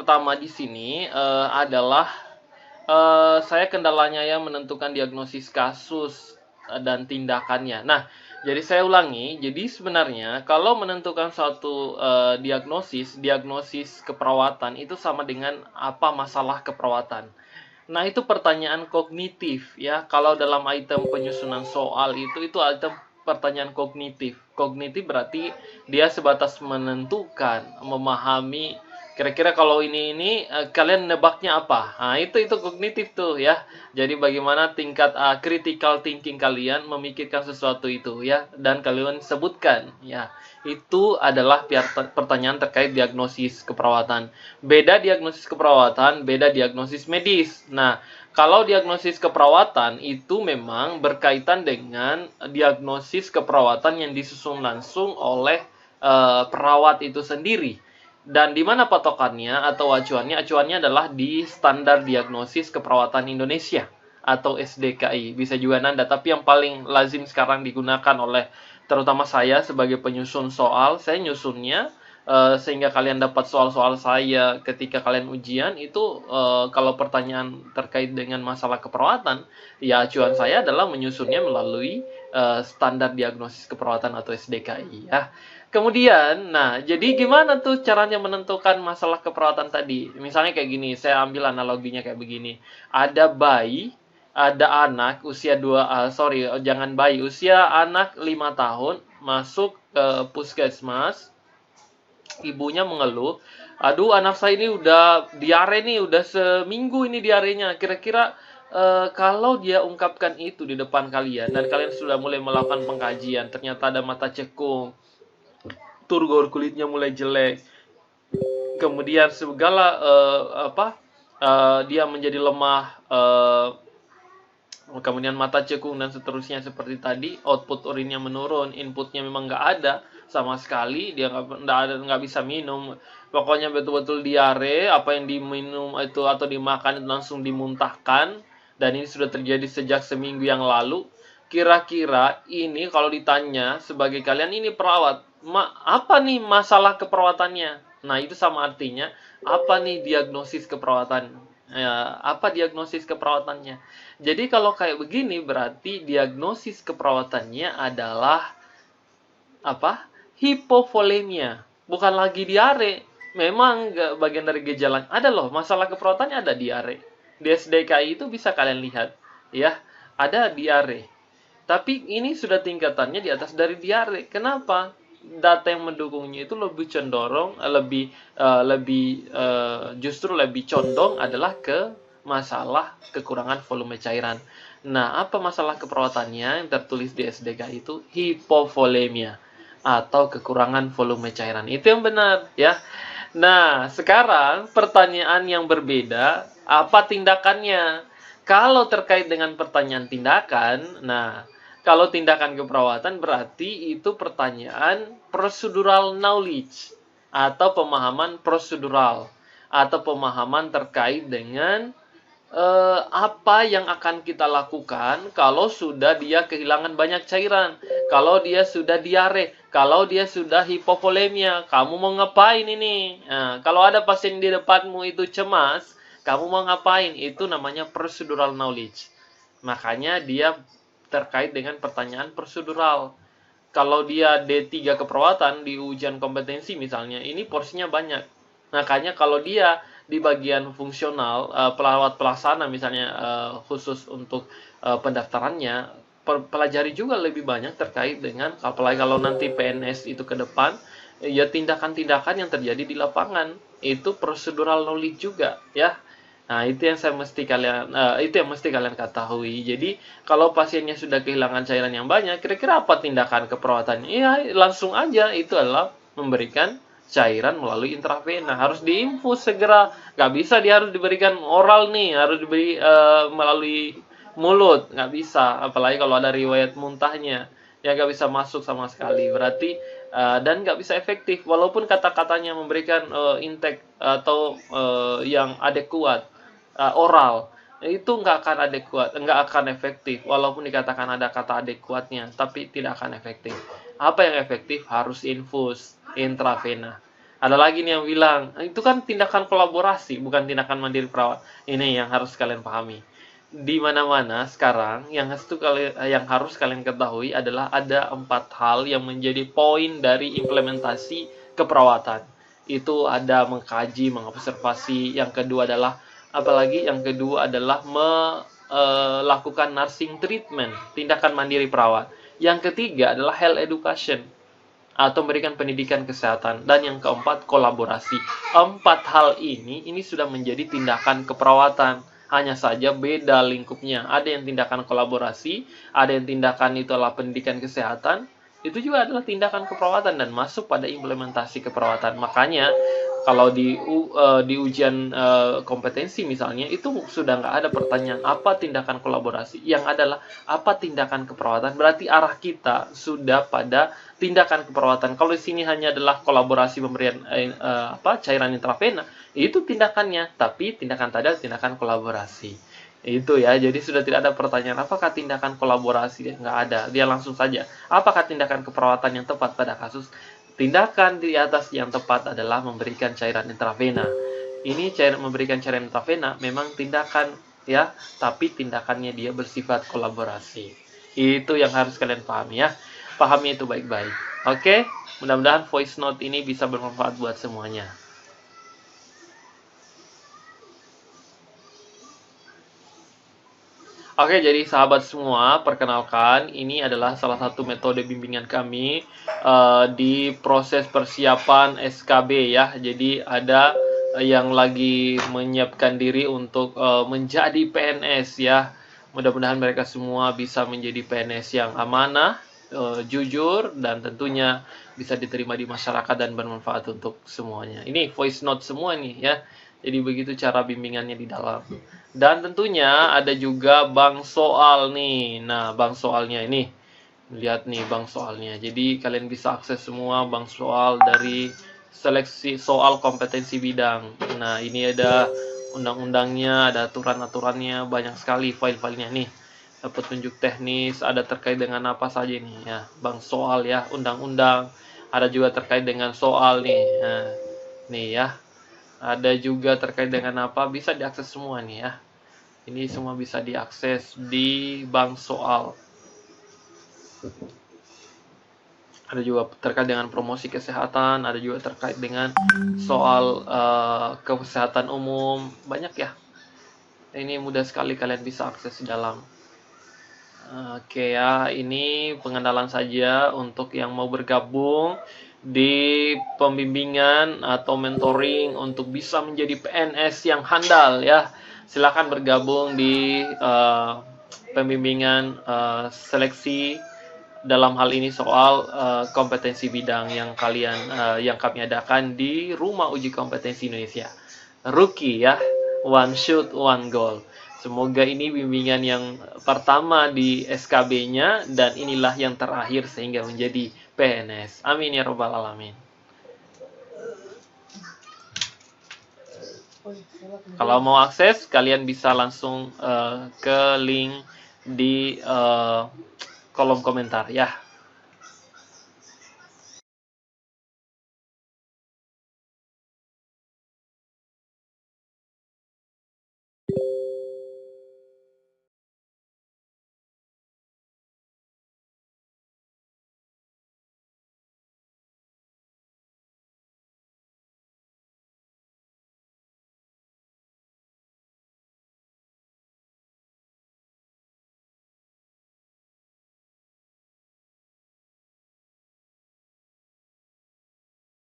pertama di sini adalah saya kendalanya ya menentukan diagnosis kasus dan tindakannya. Nah, jadi saya ulangi. Jadi sebenarnya kalau menentukan suatu diagnosis keperawatan itu sama dengan apa masalah keperawatan. Nah, itu pertanyaan kognitif ya. Kalau dalam item penyusunan soal itu item pertanyaan kognitif. Kognitif berarti dia sebatas menentukan, memahami kira-kira kalau ini kalian nebaknya apa. Nah, itu kognitif tuh ya. Jadi bagaimana tingkat critical thinking kalian memikirkan sesuatu itu ya dan kalian sebutkan ya. Itu adalah pertanyaan terkait diagnosis keperawatan. Beda diagnosis keperawatan, beda diagnosis medis. Nah, kalau diagnosis keperawatan itu memang berkaitan dengan diagnosis keperawatan yang disusun langsung oleh perawat itu sendiri. Dan di mana patokannya atau acuannya? Acuannya adalah di Standar Diagnosis Keperawatan Indonesia atau SDKI. Bisa juga Nanda, tapi yang paling lazim sekarang digunakan oleh terutama saya sebagai penyusun soal, saya nyusunnya sehingga kalian dapat soal-soal saya ketika kalian ujian itu kalau pertanyaan terkait dengan masalah keperawatan, ya acuan saya adalah menyusunnya melalui Standar Diagnosis Keperawatan atau SDKI ya. Kemudian, nah, jadi gimana tuh caranya menentukan masalah keperawatan tadi? Misalnya kayak gini, saya ambil analoginya kayak begini. Ada bayi, ada anak usia jangan bayi, usia anak 5 tahun masuk ke puskesmas, ibunya mengeluh, aduh anak saya ini udah diare nih, udah seminggu ini diarenya. Kira-kira kalau dia ungkapkan itu di depan kalian dan kalian sudah mulai melakukan pengkajian, ternyata ada mata cekung, turgor kulitnya mulai jelek, kemudian segala dia menjadi lemah, kemudian mata cekung dan seterusnya seperti tadi, output urinnya menurun, inputnya memang nggak ada sama sekali, dia nggak bisa minum, pokoknya betul-betul diare, apa yang diminum itu atau dimakan itu langsung dimuntahkan, dan ini sudah terjadi sejak seminggu yang lalu. Kira-kira ini kalau ditanya sebagai kalian ini perawat, apa nih masalah keperawatannya? Nah, itu sama artinya, apa nih diagnosis keperawatan? Ya, apa diagnosis keperawatannya? Jadi kalau kayak begini berarti diagnosis keperawatannya adalah apa? Hipovolemia, bukan lagi diare. Memang bagian dari gejala ada loh, masalah keperawatannya ada diare. Di SDKI itu bisa kalian lihat, ya, ada diare. Tapi ini sudah tingkatannya di atas dari diare. Kenapa? Data yang mendukungnya itu lebih cenderung, justru lebih condong adalah ke masalah kekurangan volume cairan. Nah, apa masalah keperawatannya yang tertulis di SDK itu? Hipovolemia atau kekurangan volume cairan. Itu yang benar, ya. Nah, sekarang pertanyaan yang berbeda, apa tindakannya? Kalau terkait dengan pertanyaan tindakan, nah, kalau tindakan keperawatan berarti itu pertanyaan procedural knowledge atau pemahaman prosedural atau pemahaman terkait dengan apa yang akan kita lakukan kalau sudah dia kehilangan banyak cairan, kalau dia sudah diare, kalau dia sudah hipovolemia, kamu mau ngapain ini? Nah, kalau ada pasien di depanmu itu cemas, kamu mau ngapain? Itu namanya procedural knowledge. Makanya dia terkait dengan pertanyaan prosedural. Kalau dia D3 keperawatan di ujian kompetensi misalnya, ini porsinya banyak. Makanya kalau dia di bagian fungsional, perawat pelaksana misalnya khusus untuk pendaftarannya, pelajari juga lebih banyak terkait dengan, apalagi kalau nanti PNS itu ke depan, ya tindakan-tindakan yang terjadi di lapangan, itu procedural knowledge juga, ya. Nah, itu yang mesti kalian ketahui. Jadi, kalau pasiennya sudah kehilangan cairan yang banyak, kira-kira apa tindakan keperawatannya? Ya, langsung aja itu adalah memberikan cairan melalui intravena. Harus diinfus segera. Nggak bisa dia harus diberikan oral nih, harus diberi melalui mulut. Nggak bisa, apalagi kalau ada riwayat muntahnya. Ya nggak bisa masuk sama sekali. Berarti dan nggak bisa efektif walaupun kata-katanya memberikan intake atau yang adekuat oral, itu nggak akan adekuat, nggak akan efektif walaupun dikatakan ada kata adekuatnya, tapi tidak akan efektif. Apa yang efektif? Harus infus intravena. Ada lagi nih yang bilang, itu kan tindakan kolaborasi, bukan tindakan mandiri perawat. Ini yang harus kalian pahami. Di mana-mana sekarang yang harus kalian ketahui adalah ada 4 hal yang menjadi poin dari implementasi keperawatan. Itu ada mengkaji, mengobservasi. Yang kedua adalah melakukan nursing treatment, tindakan mandiri perawat. Yang ketiga adalah health education atau memberikan pendidikan kesehatan, dan yang keempat kolaborasi. 4 hal ini sudah menjadi tindakan keperawatan, hanya saja beda lingkupnya. Ada yang tindakan kolaborasi, ada yang tindakan itu adalah pendidikan kesehatan, itu juga adalah tindakan keperawatan dan masuk pada implementasi keperawatan. Makanya kalau di ujian kompetensi misalnya, itu sudah nggak ada pertanyaan apa tindakan kolaborasi, yang adalah apa tindakan keperawatan. Berarti arah kita sudah pada tindakan keperawatan. Kalau di sini hanya adalah kolaborasi pemberian cairan intravena, itu tindakannya, tapi tindakan tadi adalah tindakan kolaborasi. Itu ya, jadi sudah tidak ada pertanyaan apakah tindakan kolaborasi, nggak ada. Dia langsung saja, apakah tindakan keperawatan yang tepat pada kasus. Tindakan di atas yang tepat adalah memberikan cairan intravena. Ini memberikan cairan intravena memang tindakan ya, tapi tindakannya dia bersifat kolaborasi. Itu yang harus kalian pahami ya. Pahami itu baik-baik. Oke, mudah-mudahan voice note ini bisa bermanfaat buat semuanya. Oke, jadi sahabat semua, perkenalkan, ini adalah salah satu metode bimbingan kami di proses persiapan SKB ya. Jadi ada yang lagi menyiapkan diri untuk menjadi PNS ya. Mudah-mudahan mereka semua bisa menjadi PNS yang amanah, jujur, dan tentunya bisa diterima di masyarakat dan bermanfaat untuk semuanya. Ini voice note semua nih ya. Jadi begitu cara bimbingannya di dalam. Dan tentunya ada juga bank soal nih. Nah, bank soalnya ini. Lihat nih bank soalnya. Jadi kalian bisa akses semua bank soal dari seleksi soal kompetensi bidang. Nah, ini ada undang-undangnya, ada aturan-aturannya, banyak sekali file-filenya nih. Petunjuk teknis, ada terkait dengan apa saja nih ya. Bank soal ya, undang-undang. Ada juga terkait dengan soal nih. Nah, nih ya. Ada juga terkait dengan apa, bisa diakses semua nih ya. Ini semua bisa diakses di bank soal. Ada juga terkait dengan promosi kesehatan, ada juga terkait dengan soal kesehatan umum, banyak ya. Ini mudah sekali kalian bisa akses di dalam. Oke ya, ini pengenalan saja untuk yang mau bergabung di pembimbingan atau mentoring untuk bisa menjadi PNS yang handal ya. Silakan bergabung di pembimbingan seleksi dalam hal ini soal kompetensi bidang yang kami adakan di Rumah Uji Kompetensi Indonesia. Rookie ya, one shoot, one goal. Semoga ini bimbingan yang pertama di SKB-nya dan inilah yang terakhir sehingga menjadi PNS. Amin ya robbal alamin. Kalau mau akses, kalian bisa langsung ke link di kolom komentar ya.